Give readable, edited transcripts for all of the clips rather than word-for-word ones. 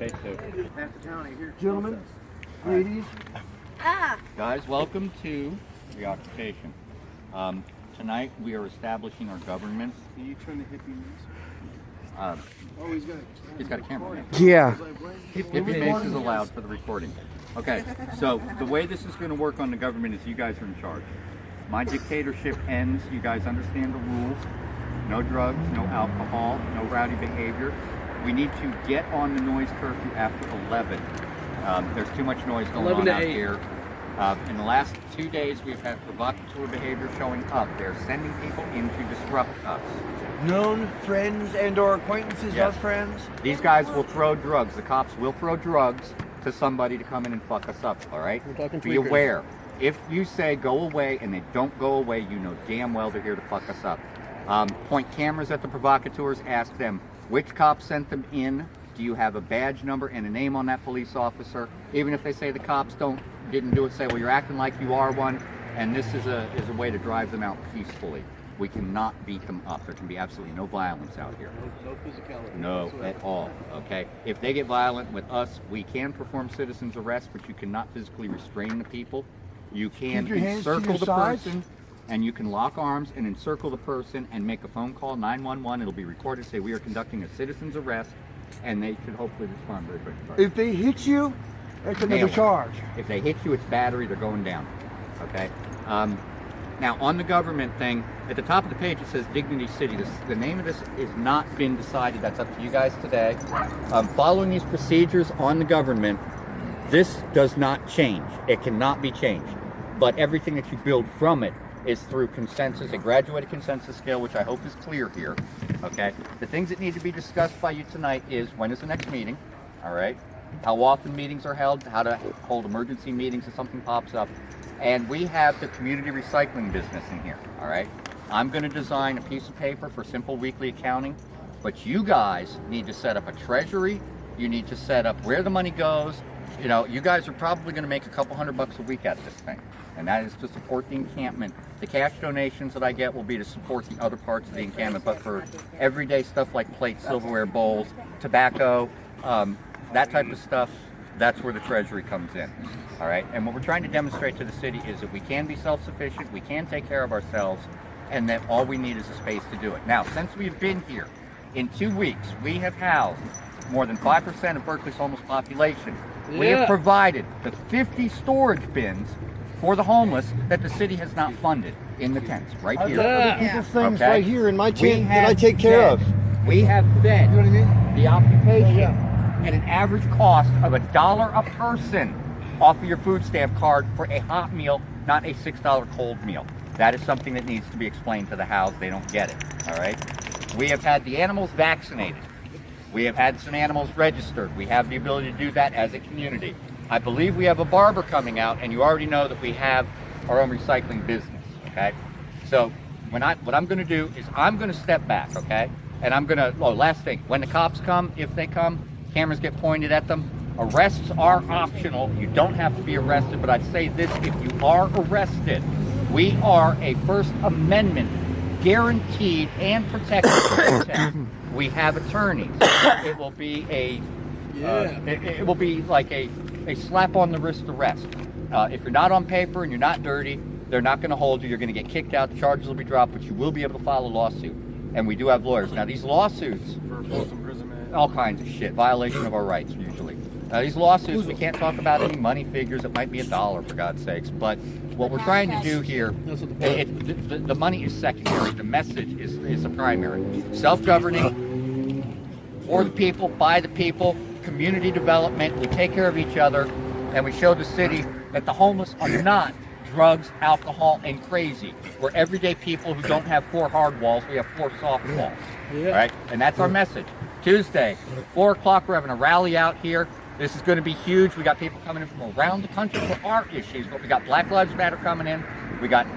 Okay, so Half the town ain't here. Gentlemen, ladies. guys, welcome to the occupation. Tonight we are establishing our government. Can you turn the hippie news? Uh, Oh, he's got a camera. Man. Yeah. Hippie mace is allowed for the recording. Okay, so the way this is going to work on the government is you guys are in charge. My dictatorship ends. You guys understand the rules. No drugs, no alcohol, no rowdy behavior. We need to get on the noise curfew after 11. There's too much noise going on out here. In the last 2 days, we've had provocateur behavior showing up. They're sending people in to disrupt us. Known friends and/or acquaintances Yes. of friends. These guys will throw drugs. The cops will throw drugs to somebody to come in and fuck us up, all right? Be aware. If you say go away and they don't go away, you know damn well they're here to fuck us up. Point cameras at the provocateurs, ask them which cop sent them in. Do you have a badge number and a name on that police officer? Even if they say the cops didn't do it, say, well, you're acting like you are one, and this is a way to drive them out peacefully. We cannot beat them up. There can be absolutely no violence out here. No physicality. No, at all, okay? If they get violent with us, we can perform citizen's arrest, but you cannot physically restrain the people. You can Keep your hands to encircle your the sides. person, and you can lock arms and encircle the person and make a phone call, 911. It'll be recorded, say we are conducting a citizen's arrest, and they should hopefully respond very quickly. If they hit you, that's another Nail it. charge. If they hit you, it's battery, they're going down, okay? Now, on the government thing, at the top of the page it says Dignity City. The name of this has not been decided. That's up to you guys today. Following these procedures on the government, this does not change. It cannot be changed. But everything that you build from it is through consensus, a graduated consensus scale, which I hope is clear here, okay? The things that need to be discussed by you tonight is when is the next meeting, all right? How often meetings are held, how to hold emergency meetings if something pops up. And we have the community recycling business in here, all right? I'm gonna design a piece of paper for simple weekly accounting, but you guys need to set up a treasury. You need to set up where the money goes. You know, you guys are probably gonna make a couple $100 a week out of this thing. And that is to support the encampment. The cash donations that I get will be to support the other parts of the encampment, but for everyday stuff like plates, silverware, bowls, tobacco, that type of stuff, that's where the treasury comes in, all right? And what we're trying to demonstrate to the city is that we can be self-sufficient, we can take care of ourselves, and that all we need is a space to do it. Now, since we've been here, in 2 weeks, we have housed more than 5% of Berkeley's homeless population. We have provided the 50 storage bins for the homeless that the city has not funded in the tents, right here. People's things Okay. right here in my We tent that I have take care fed- of. We have fed You know what I mean? the occupation Yeah. at an average cost of $1 a person off of your food stamp card for a hot meal, not a $6 cold meal. That is something that needs to be explained to the house. They don't get it, all right? We have had the animals vaccinated. We have had some animals registered. We have the ability to do that as a community. I believe we have a barber coming out, and you already know that we have our own recycling business, okay? So what I'm gonna do is I'm gonna step back, okay? And I'm gonna, last thing, when the cops come, if they come, cameras get pointed at them. Arrests are optional. You don't have to be arrested, but I'd say this, if you are arrested, we are a First Amendment guaranteed and protected protect. We have attorneys. It will be it will be like a slap on the wrist arrest. If you're not on paper and you're not dirty, they're not going to hold you. You're going to get kicked out. The charges will be dropped, but you will be able to file a lawsuit. And we do have lawyers. Now, these lawsuits, For false imprisonment. all kinds of shit, violation of our rights usually. These lawsuits, we can't talk about any money figures. It might be $1 for God's sakes. But what we're trying to do here, the money is secondary. The message is the primary. Self-governing, for the people, by the people, community development. We take care of each other, and we show the city that the homeless are not drugs, alcohol, and crazy. We're everyday people who don't have 4 hard walls. We have 4 soft walls. All right, and that's our message. Tuesday, 4 o'clock, we're having a rally out here. This is going to be huge. We got people coming in from around the country for our issues, but we got Black Lives Matter coming in. We got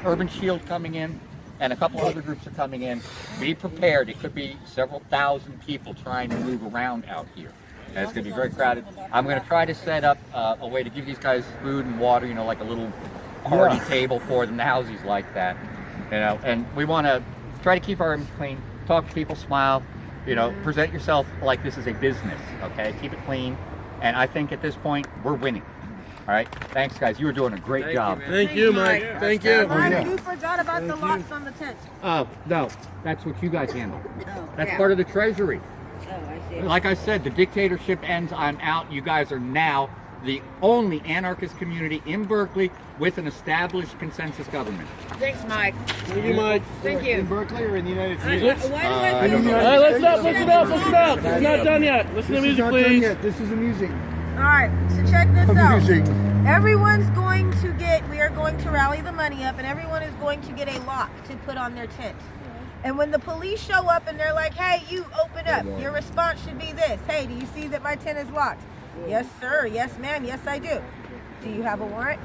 Urban Shield coming in, and a couple other groups are coming in. Be prepared. It could be several thousand people trying to move around out here. And it's going to be very crowded. I'm going to try to set up a way to give these guys food and water, you know, like a little party table for them. The houses like that, you know. And we want to try to keep our image clean, talk to people, smile, present yourself like this is a business, okay? Keep it clean. And I think at this point, we're winning. All right? Thanks, guys. You were doing a great job. Thank you, Mike. Thank you. Mike, you forgot about the locks on the tent. Oh, no. That's what you guys handle. Oh, That's yeah. part of the treasury. Oh, I see. Like I said, the dictatorship ends. I'm out. You guys are now the only anarchist community in Berkeley with an established consensus government. Thanks, Mike. Thank you, Mike. Thank you. In Berkeley or in the United Why States? do I feel All right, listen up. It's not done yet. Listen to music, please. This is amusing. All right, so check this out. Amusing. Everyone's going to we are going to rally the money up, and everyone is going to get a lock to put on their tent. And when the police show up and they're like, hey, you open up, your response should be this. Hey, do you see that my tent is locked? Yes, sir. Yes, ma'am. Yes, I do. Do you have a warrant?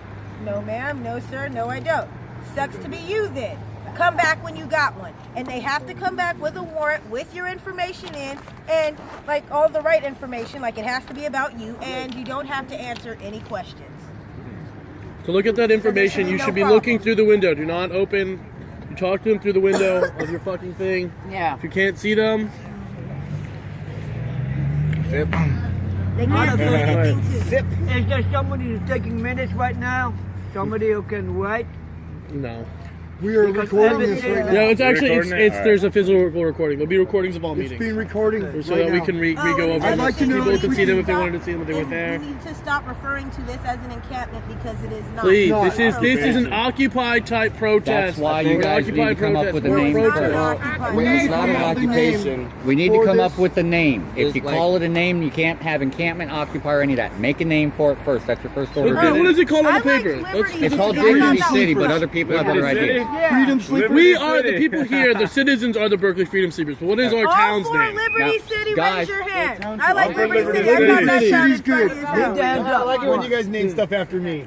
No, ma'am. No, sir. No, I don't. Sucks to be you then. Come back when you got one. And they have to come back with a warrant with your information in and like all the right information, like it has to be about you, and you don't have to answer any questions. To look at that information, you should be looking through the window. Do not open. You talk to them through the window of your fucking thing. Yeah. If you can't see them, They can't do anything to you. Is there somebody who's taking minutes right now? Somebody who can write? no. We are recording this right now. Yeah, it's actually there's a physical recording. There'll be recordings of all It's meetings. being recorded So right that we now. can go over. I'd like to know People if can we see them can if they wanted to see them if they weren't there. We need to stop referring to this as an encampment because it is not. Please, No, this is an Occupied type protest. That's why you We're guys need to Occupy come up protest. with a We're name protest. first. We It's not an have the name. occupation. We need to For come this up with a name. If is you like- call it a name, you can't have encampment, occupy, or any of that. Make a name for it first. That's your first order of What business. is it called on I the like paper? Liberty. It's called I thought Dignity that was City, but first. other people have other ideas. Freedom Sleeper. We are the people here. The citizens are the Berkeley Freedom Sleepers. But what is our All town's for name? Liberty Now, City, guys- raise your hand. I like Liberty City. I Liberty thought that City. sounded City's good. funny as hell. Hands up. I like it when you guys name stuff after me.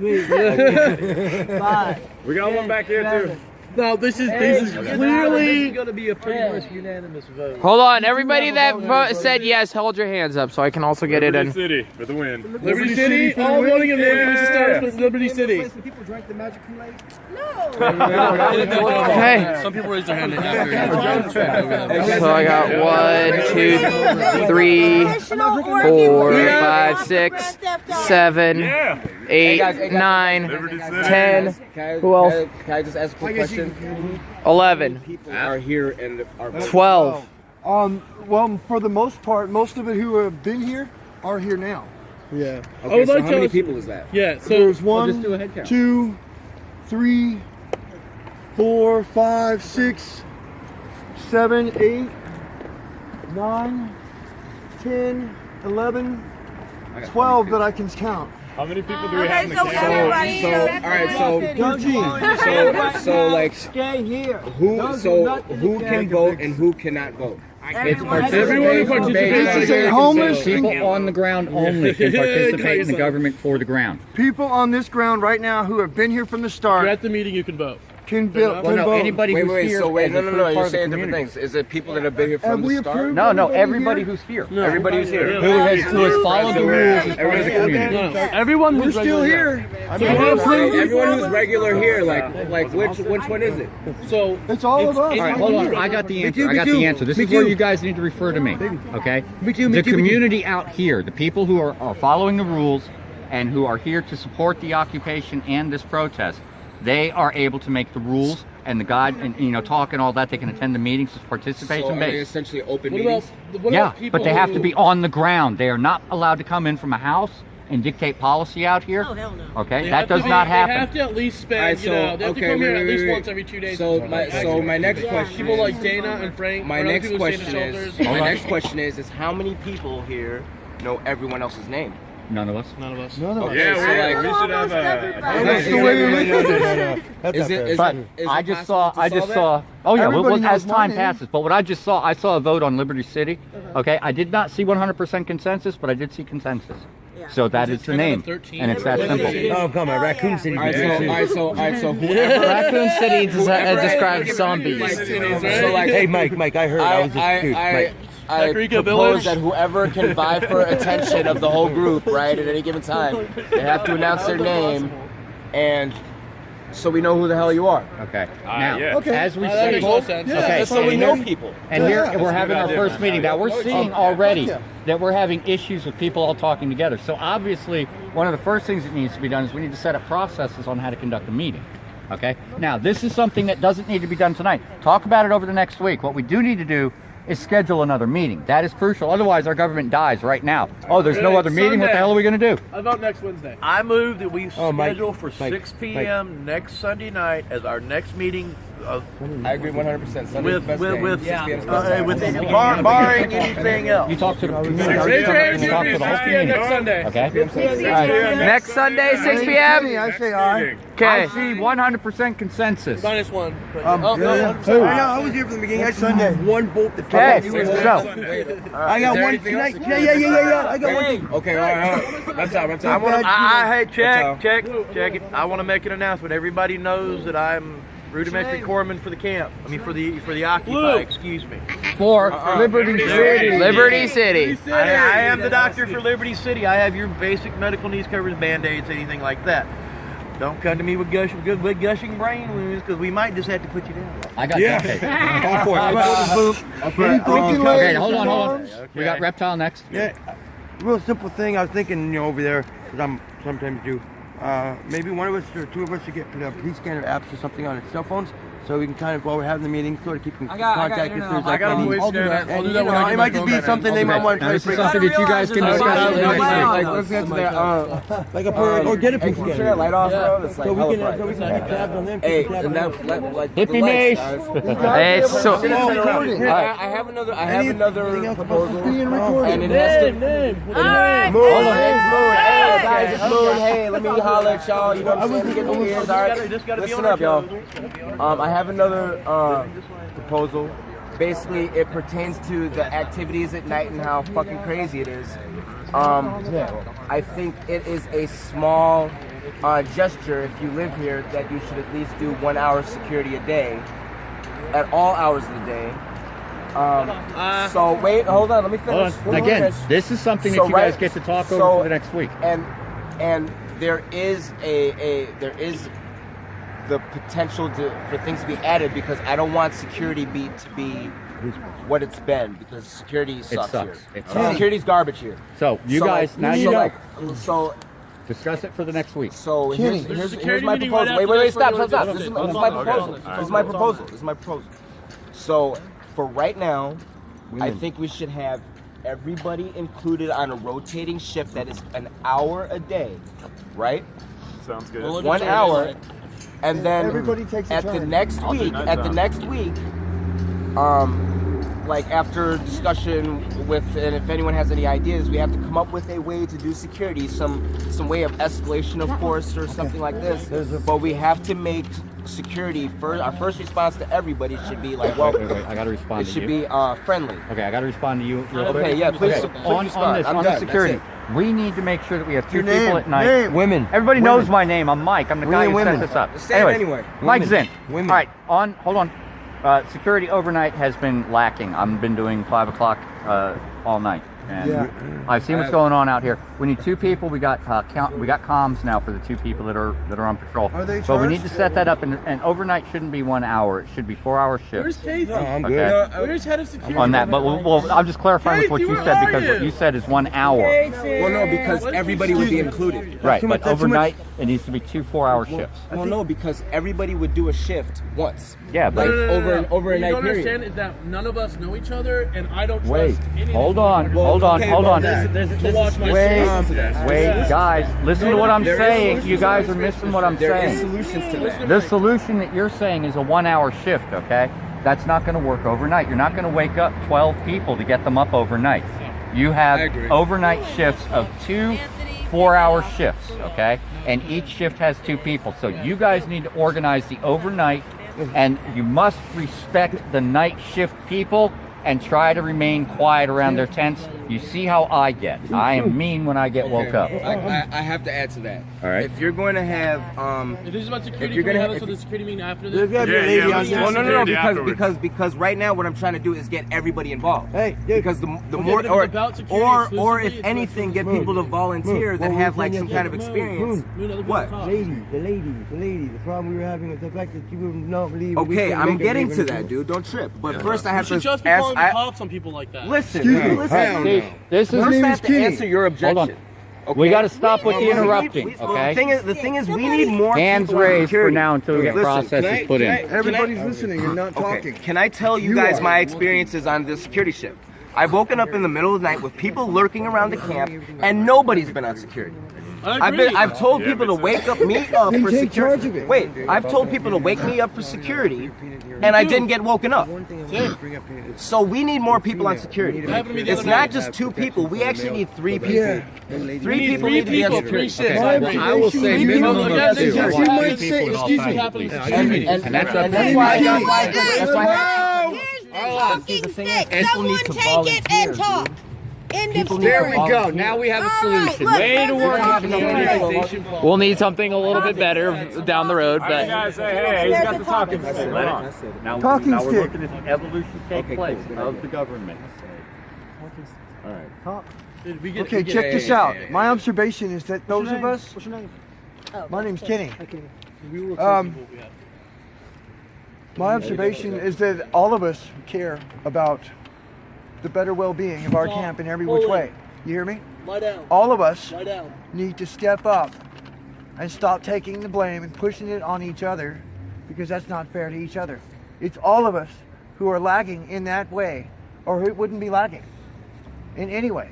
5. We got one back here too. No, this is clearly. going to be a pretty much unanimous vote. Hold on, everybody that said yes, hold your hands up so I can also get it in. City for the win. Liberty City, all voting in name of establishment, Liberty City. The people drank the magic Kool-Aid. No. Okay, Some people raise their hand after. so I got 1, 2, 3, 4, 5, 6, 7, 8, 9, 10, who else? Can I just ask a quick question? 11, People are here and are 12. Well, for the most part, most of it who have been here are here now. Yeah. I Okay, would so like how to. many people is that? Yeah. So There's one, just do a head count. 2, 3, 4, 5, 6, 7, 8, 9, 10, 11, 12 that I can count. How many people do we have Okay, in the so camp? everybody So, here. all right, so- 13. So like Stay here. who Don't do so nothing who again. can vote and who cannot vote? It's Everyone who participates This is a homeless People on the ground only can participate in the government for the ground. people on this ground right now who have been here from the if you're start at the meeting, you can vote. can build. Well, no, vote. anybody Wait, who's wait, here so wait, as no, a no, true no, part you're of the saying different community. things. Is it people that have been here Have from we the start? approved No, no, everybody everybody here? who's here. No. Everybody who's here. Who has followed the rules is part of the community. No, everyone We're who's still regular here. So you have proof. Everyone who's regular here, like which one is it? So It's all of us. All right, hold on. I got the answer. I got the answer. This is where you guys need to refer to me. Okay? The community out here, the people who are following the rules and who are here to support the occupation and this protest, they are able to make the rules and the guide and talk and all that. They can attend the meetings. It's So participation are they based. essentially open what about meetings? Yeah, people but they have to who- be on the ground. They are not allowed to come in from a house and dictate policy out here. Oh, hell no. Okay, They that have to does be- not They have happen. to at least spend, Alright, they have to okay, come here wait, at least wait, once wait. every 2 days. So my next Yeah. question people is, like Dana and Frank. my or other next people who stay in question is shelters. my next question is how many people here know everyone else's name? None of us. None of us. No, no. Okay, Yeah, so we like, should have Everybody. That's the way it is. is it? But is I it just possible saw. to solve that? Oh yeah. Everybody Well, as knows my time name. passes. But what I saw a vote on Liberty City. Okay, I did not see 100% consensus, but I did see consensus. Yeah. So that Is is it the 10 out name, of 13? and it's that simple. Oh, come on, Raccoon City. All right, so whoever. Raccoon City describes zombies. So like, Hey, Mike, I heard. I was just, dude, Mike. I Paprika propose Village. that whoever can vie for attention of the whole group, right, at any given time, they have to announce their name and so we know who the hell you are. Okay. Now, yeah. Okay. as we That see, makes no sense. okay, Just so we know people. and here we're having our idea. first meeting. Now we're seeing already Yeah. that we're having issues with people all talking together. So obviously, one of the first things that needs to be done is we need to set up processes on how to conduct a meeting. Okay. Now this is something that doesn't need to be done tonight. Talk about it over the next week. What we do need to do is schedule another meeting. That is crucial. Otherwise, our government dies right now. Oh, there's no other meeting. What the hell are we going to do? How about next Wednesday? I move that we Mike, schedule for 6 p.m. next Sunday night as our next meeting. I agree 100%. Barring anything else. You talk to the community. Raise your hands You talk to here the whole next community. Sunday. Okay. All right. Next Sunday, 6 p.m. I say aye. I Okay. see 100% consensus. -1. I was here from the beginning. I said one bolt. Okay. So. I got one tonight. Yeah. I got one. Okay, all right. That's out. That's out. Hey, check it. I want to make an announcement. Everybody knows that I'm rudimentary corpsman for the camp. I mean, for the Occupy. Excuse me. For Liberty City. Liberty City. I am the doctor for Liberty City. I have your basic medical needs covered, band-aids, anything like that. Don't come to me with gushing brain wounds, because we might just have to put you down. I got that. All for it. Okay, hold on. We got Reptile next. Yeah, real simple thing. I was thinking, over there, because I'm sometimes do. Maybe one of us or two of us should get police scanner apps or something on our cell phones, so we can kind of, while we're having the meeting, sort of keep in contact if there's like any. I'll do that. I'll do that when I It get might my just be phone back. something they might want to try to This is break. something that you guys can discuss. Like, let's get to that. Like a bird, or get a police scanner. Turn that light off, bro. That's like So we hella can bright. get tabs on them. Hey, keep tabs and on that, them. like Hippie the lights, Mace. guys. It's so. I have another proposal, and it has to. Alright. Hold on, it's Moon. Hey guys, it's Moon. Hey, let me holler at y'all. You know what I'm saying? Get the ears. All right, listen up, y'all. I have another proposal. Basically, it pertains to the activities at night and how fucking crazy it is. I think it is a small gesture if you live here that you should at least do 1 hour security a day at all hours of the day. So wait, hold on, let me finish. Hold on. Again, this is something that you guys get to talk over for the next week. And there is there is the potential for things to be added, because I don't want security to be what it's been, because security sucks here. It sucks. Security's garbage here. So you guys, now you know. So Discuss it for the next week. So here's my proposal. Wait, stop. This is my proposal. This is my proposal. So for right now, I think we should have everybody included on a rotating shift that is an hour a day, right? Sounds good. 1 hour, and then Everybody takes a at turn. the next week, like after discussion with, and if anyone has any ideas, we have to come up with a way to do security, some way of escalation, of course, or something like this. But we have to make security first. Our first response to everybody should be like, well, Wait, I got to respond it to should you. be friendly. Okay, I got to respond to you real quick. Okay, yeah, please. Okay, please on respond. this, I'm on done. the security, That's we need to make sure that we have two Your people name, at night. name. Women. Everybody knows my name. I'm Mike. I'm the guy who set this up. Say it anyway. Mike's in. Women. All right, hold on. Security overnight has been lacking. I've been doing 5 o'clock all night, and I've seen what's going on out here. We need 2 people. We got comms now for the 2 people that are on patrol. Are they But we need to charged? set that up, and overnight shouldn't be 1 hour. It should be 4-hour Where's shifts. Casey? I'm Okay. good. Where's head of security? On that, but I'm just clarifying with what Casey, you where said, are because what you? you said is 1 hour. Well, no, because everybody would be included. Right, too but much- that's too much. overnight it needs to be 2 4-hour shifts. Well, no, because everybody would do a shift once. Yeah, but Like over a What you night don't period. understand is that none of us know each other, and I don't trust wait, any hold of on, you hold on. to watch my Wait, guys, listen to what I'm saying. You guys are missing what I'm There is saying. solutions to that. The solution that you're saying is a 1-hour shift, okay? That's not going to work overnight. You're not going to wake up 12 people to get them up overnight. You have overnight shifts of 2 4-hour shifts, okay? And each shift has 2 people. So you guys need to organize the overnight, and you must respect the night shift people and try to remain quiet around their tents. You see how I get. I am mean when I get woke up. I have to add to that. All right. If you're going to have, If this is about security, you're can we gonna have have- this with the security meeting after There's this? gotta be a lady on well, no, afterwards. because right now what I'm trying to do is get everybody involved. Hey, dude. Because the Okay, more but if it's about security or exclusively, if it's anything, get Moon. people to volunteer Moon. that Well, have we like can some get kind of Moon. experience. Moon, other people What? talk. The lady. The problem we were having was the fact that you would not believe. Okay, I'm getting to that, dude. Don't trip. But first, I You have should to just be ask. calling the cops on people like that. Listen, Excuse me. listen. Hell See, no. this is. First, name I is have to Kenny. answer your Hold on. objection. Okay? We got to stop with the interrupting, okay? The thing is, we need more Hands people on raised for security. now until we get Listen, processes put in. Everybody's listening and not Okay, talking. can I tell you You guys are. my experiences on this security shift? I've woken up in the middle of the night with people lurking around the camp, and nobody's been on security. I've told people to wake up me up Then for take charge security. of it. Wait, I've told people to wake me up for security, and I didn't get woken up. So we need more people on security. It's not just 2 people. We actually need 3 people. Yeah. 3 people need to be on three security. shifts. Okay. I will say You minimum know, of that's 2. just- I you want might 2 say, people at all excuse me, times, happening please. to And And that's up to that's you. why. You know That's why. what? That's why. Here's the See, talking the thing is, stick. people Someone need to take it volunteer, and talk. End of People need story. There we go. Now we have a All right, solution. look, Way to those are work. talking Organization sticks. We'll need something a little bit better down the road, but Guys, hey, he's got the talking stick. Let it- Now, Talking now we're stick. looking at the evolution take place of the government. Dude, we get- Okay, we get- check this out. My observation is that those of us, What's your name? my name's Kenny. We will Um, My observation is that all of us care about the better well-being of our camp in every which way. You hear me? Lie down. All of us Lie down. need to step up and stop taking the blame and pushing it on each other, because that's not fair to each other. It's all of us who are lagging in that way, or it wouldn't be lagging in any way.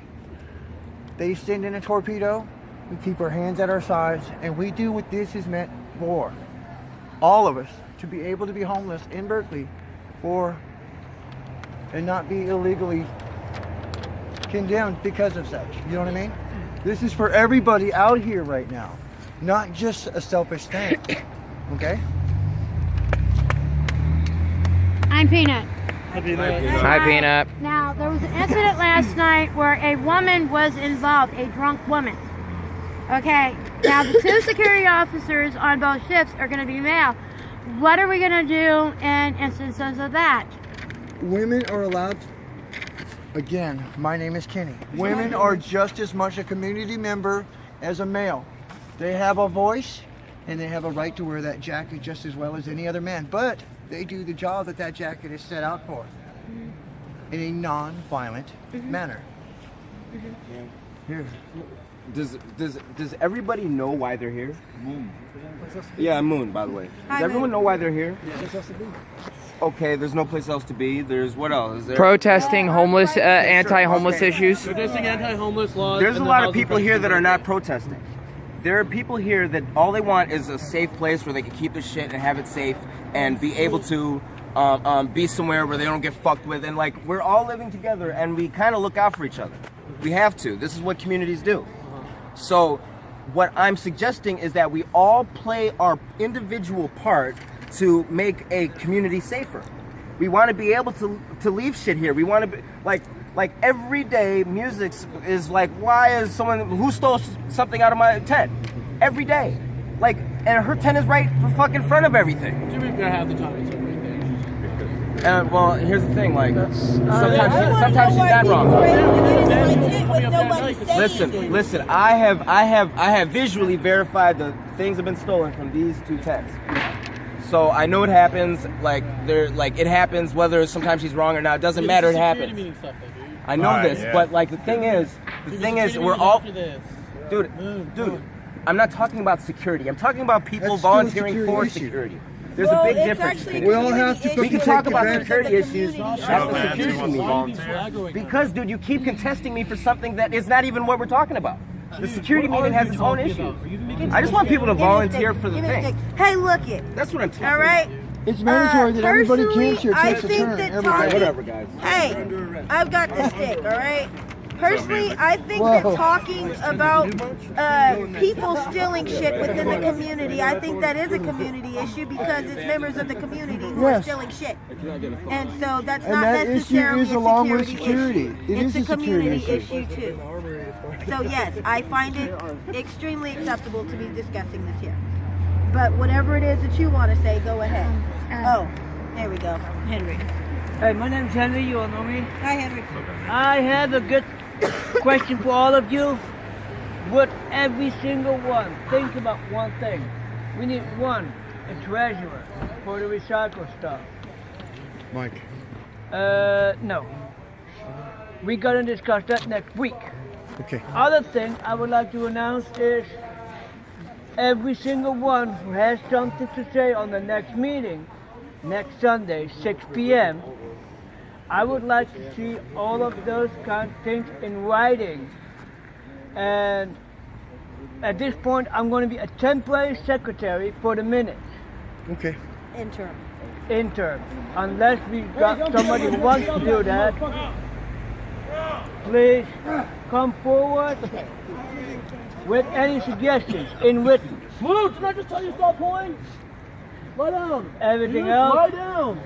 They send in a torpedo, we keep our hands at our sides, and we do what this is meant for. All of us to be able to be homeless in Berkeley and not be illegally condemned because of such. You know what I mean? This is for everybody out here right now, not just a selfish thing. Okay? I'm Peanut. hi, Peanut. Now, there was an incident last night where a woman was involved, a drunk woman. Okay, now the 2 security officers on both shifts are going to be male. What are we going to do in instances of that? Women are allowed. Again, my name is Kenny. Women are just as much a community member as a male. They have a voice and they have a right to wear that jacket just as well as any other man. But they do the job that that jacket is set out for in a non-violent manner. Here. Does everybody know why they're here? Moon. Yeah, Moon, by the way. Does Hi, everyone Moon. know why they're here? Okay, there's no place else to be. There's what else? Is there? Protesting homeless, anti-homeless issues. Protesting anti-homeless laws. There's a and the lot of housing people here that crisis. are not protesting. There are people here that all they want is a safe place where they can keep their shit and have it safe and be able to be somewhere where they don't get fucked with. And like, we're all living together and we kind of look out for each other. We have to. This is what communities do. So what I'm suggesting is that we all play our individual part to make a community safer. We want to be able to leave shit here. We want to be like every day music is like, why is who stole something out of my tent? Every day. Like, and her tent is right fucking front of everything. We're gonna have the time to right there. Well, here's the thing, like, sometimes she's not wrong. Listen, I have visually verified the things have been stolen from these 2 tents. So I know it happens, it happens whether sometimes she's wrong or not. It doesn't matter, it happens. I know this, but like the thing is we're all dude, I'm not talking about security. I'm talking about people volunteering for security. There's a big difference. We all have to. We can talk about security issues Oh, at the security meeting. Because, dude, you keep contesting me for something that is not even what we're talking about. The security meeting has its own issues. I just want people to volunteer for the thing. Hey, look it. That's what I'm talking All right. about. It's mandatory that everybody Personally, camps here I takes a think turn that every talking- day. Whatever, guys. Hey, I've got the stick. All right. Personally, I think that talking about people stealing shit within the community, I think that is a community issue because it's members of the community who are stealing shit. And so that's not necessarily a security issue. It's a community issue too. So yes, I find it extremely acceptable to be discussing this here. But whatever it is that you want to say, go ahead. Oh, there we go. Henry. Hey, my name's Henry. You all know me. Hi, Henry. I have a good question for all of you. Would every single one think about one thing? We need a treasurer for the recycle stuff. Mike. No. We're gonna discuss that next week. Okay. Other thing I would like to announce is every single one who has something to say on the next meeting, next Sunday, 6 p.m., I would like to see all of those kind of things in writing. And at this point, I'm going to be a temporary secretary for the minutes. Okay. Interim. Unless we got somebody who wants to do that, please come forward with any suggestions in written. Luke, can I just tell you stop pulling? Lie down. Everything Luke, else, lie down.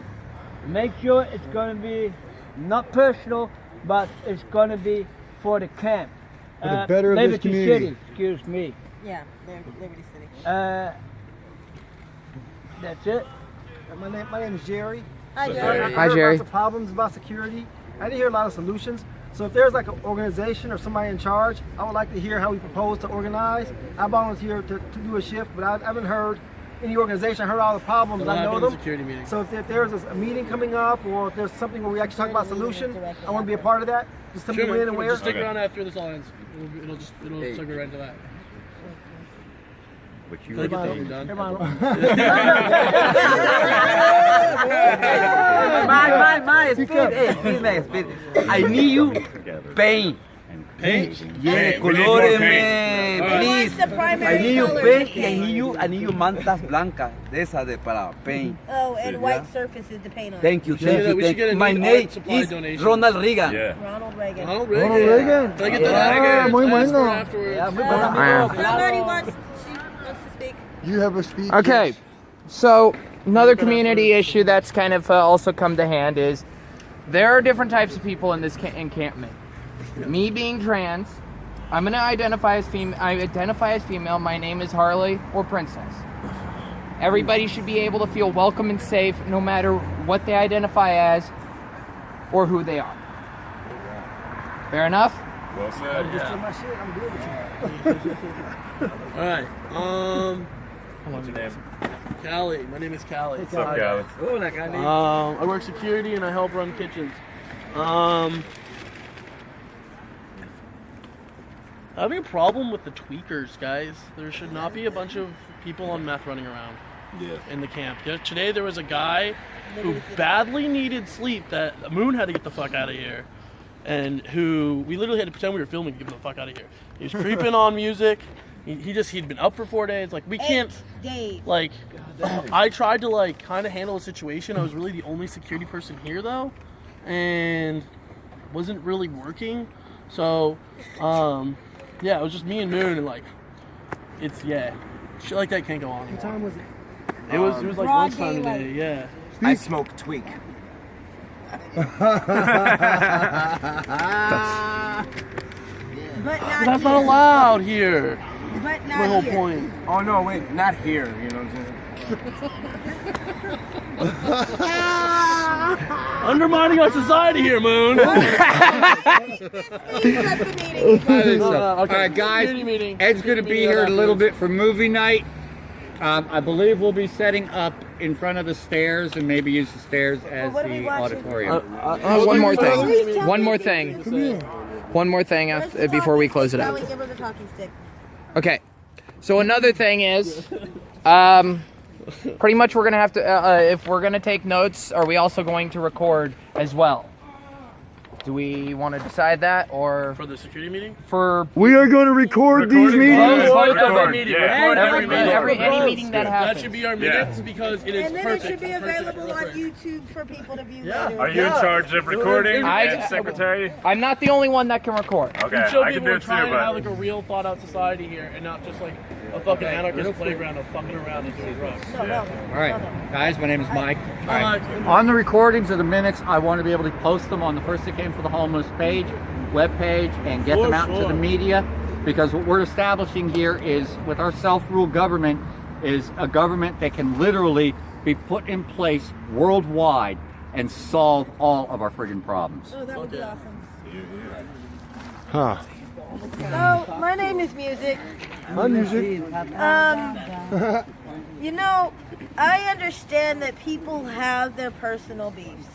make sure it's going to be not personal, but it's going to be for the camp. For the better of this community. Liberty City, excuse me. Yeah, Liberty City. That's it. My name is Jerry. Hi, Jerry. I heard lots of problems about security. I didn't hear a lot of solutions. So if there's like an organization or somebody in charge, I would like to hear how we propose to organize. I volunteer to do a shift, but I haven't heard any organization. I heard all the problems. I know them. So if there's a meeting coming up, or if there's something where we actually talk about solution, I want to be a part of that. Just tell me when and where. Just stick around after this all ends. It'll segue right into that. What you Get that thing done. Speed. I need you paint. Paint? Yeah, colores, man. Please. I need you paint y I need you mantas blancas de esas para paint. Oh, and white surfaces to paint on. Thank you. My name is Ronald Reagan. Ronald Reagan. Ronald Reagan. Can I get that? Muy bueno. Somebody wants to speak. You have a speech. Okay, so another community issue that's kind of also come to hand is there are different types of people in this encampment. Me being trans, I'm going to identify as female. I identify as female. My name is Harley or Princess. Everybody should be able to feel welcome and safe no matter what they identify as or who they are. Fair enough? Well said. All right. What's your name? Callie. My name is Callie. What's up, Callie? I work security and I help run kitchens. Having a problem with the tweakers, guys. There should not be a bunch of people on meth running around in the camp. Today there was a guy who badly needed sleep that Moon had to get the fuck out of here. And who we literally had to pretend we were filming to get him the fuck out of here. He was creeping on music. He'd been up for 4 days. Like, we can't, like, I tried to, like, kind of handle the situation. I was really the only security person here, though, and wasn't really working. So, yeah, it was just me and Moon, and, like, shit like that can't go on anymore. What time was it? It was like lunchtime today, yeah. I smoke tweak. But That's not allowed here. But That's my whole point. Oh no, wait, not here. You know what I'm saying? Undermining our society here, Moon. All right, guys. Ed's going to be here a little bit for movie night. I believe we'll be setting up in front of the stairs and maybe use the stairs as the auditorium. One more thing. One more thing before we close it out. Give her the talking stick. Okay. So another thing is, pretty much we're going to have to, if we're going to take notes, are we also going to record as well? Do we want to decide that, or For the security meeting? for We are going to record these meetings. Every meeting. Record every meeting. any meeting that happens? That should be our minutes because it is And then perfect. it should be available on YouTube for people to view later. Are you in charge of recording I- and secretary? I'm not the only one that can record. Okay, We show I can people do we're it too, trying to have but like a real thought out society here and not just like a fucking anarchist playground of fucking around and doing drugs. All right, guys, my name is Mike. All right. Mike. On the recordings of the minutes, I want to be able to post them on the First That Came for the Homeless page, webpage, and get them out to the media, because what we're establishing here is, with our self-rule government, is a government that can literally be put in place worldwide and solve all of our friggin' problems. Oh, that would be awesome. Huh. So, my name is Music. My music. You know, I understand that people have their personal beefs.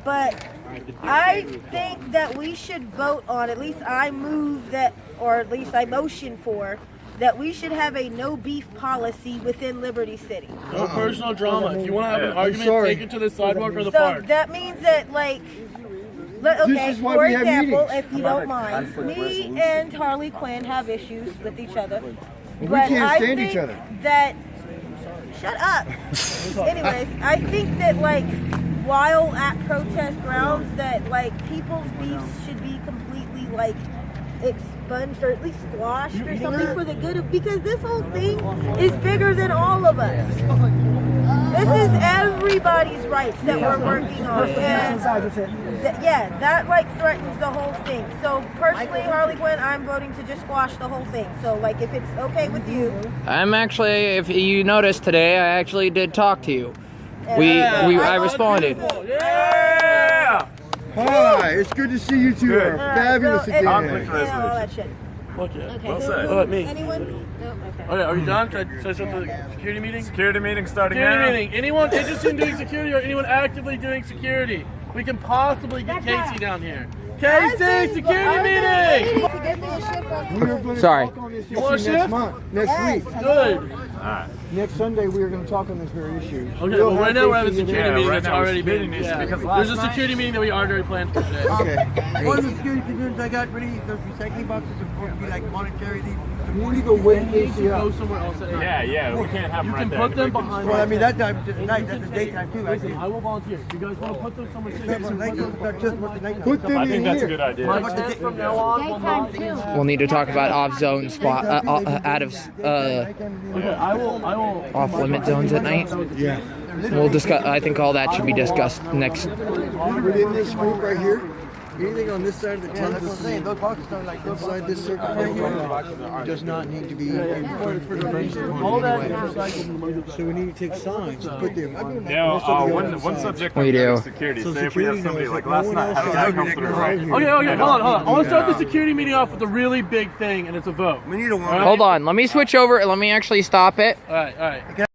But I think that we should vote on, at least I move that, or at least I motion for, that we should have a no beef policy within Liberty City. No personal drama. If you want to have an argument, sorry. take it to the sidewalk or the So park. that means that, like, okay, is why for we have example, meetings. if you don't mind, me and Harley Quinn have issues with each other. We But can't I stand think each other. That, shut up. Anyways, I think that, like, while at protest grounds, that, like, people's beefs should be completely, like, expunged or at least squashed or something for the good of, because this whole thing is bigger than all of us. This is everybody's rights that we're working on. And that like threatens the whole thing. So personally, Harley Quinn, I'm voting to just squash the whole thing. So like, if it's okay with you. I'm actually, if you noticed today, I actually did talk to you. I responded. yeah! Hi, it's good to see you two. Are fabulous So, again. Conflict all that shit. Okay. Okay. Well said. What, me? Anyone? No. Okay. Okay, are you done? Should I start the security meeting? Security meeting starting Security now. meeting. Anyone interested in doing security or anyone actively doing security? We can possibly get Casey down here. Casey, security meeting! We are going to Sorry. talk on this You want a issue next shift? month, next week. Good. Next Sunday, we are going to talk on this very issue. Okay, well, right now we're having a security Yeah, meeting right that's now already security been. needs to Yeah. because There's a last security meeting that we already planned for today. Okay. One of the security concerns I got ready, those recycling boxes are supposed to be like monetary. You need to go wait We need Casey to up. go somewhere else at night. Yeah, we can't have them You right can there. put them behind. Well, I mean, that time, just night, that's the daytime too. I Listen, think. I will volunteer. You guys want to put them somewhere safe? Not just about the nighttime. Put them I in think that's a here. good idea. My tent from now on will not be. We'll need to talk about off-zone spot, out of Okay, I will. off-limit zones at night. Yeah. We'll discuss. I think all that should be discussed next. Within this group right here, anything on this side of the tent, That's what I'm saying. Those boxes are like inside this circle right here, does not need to be All that is recycled. So we need to take signs and put them. Now, one subject We do. security. So Say if we have security somebody knows like that last no one night, else how did is that come out through? here. Right? Okay, hold on. I want to start the security meeting off with a really big thing, and it's a vote. We need a warrant. Hold on. Let me switch over. Let me actually stop it. All right.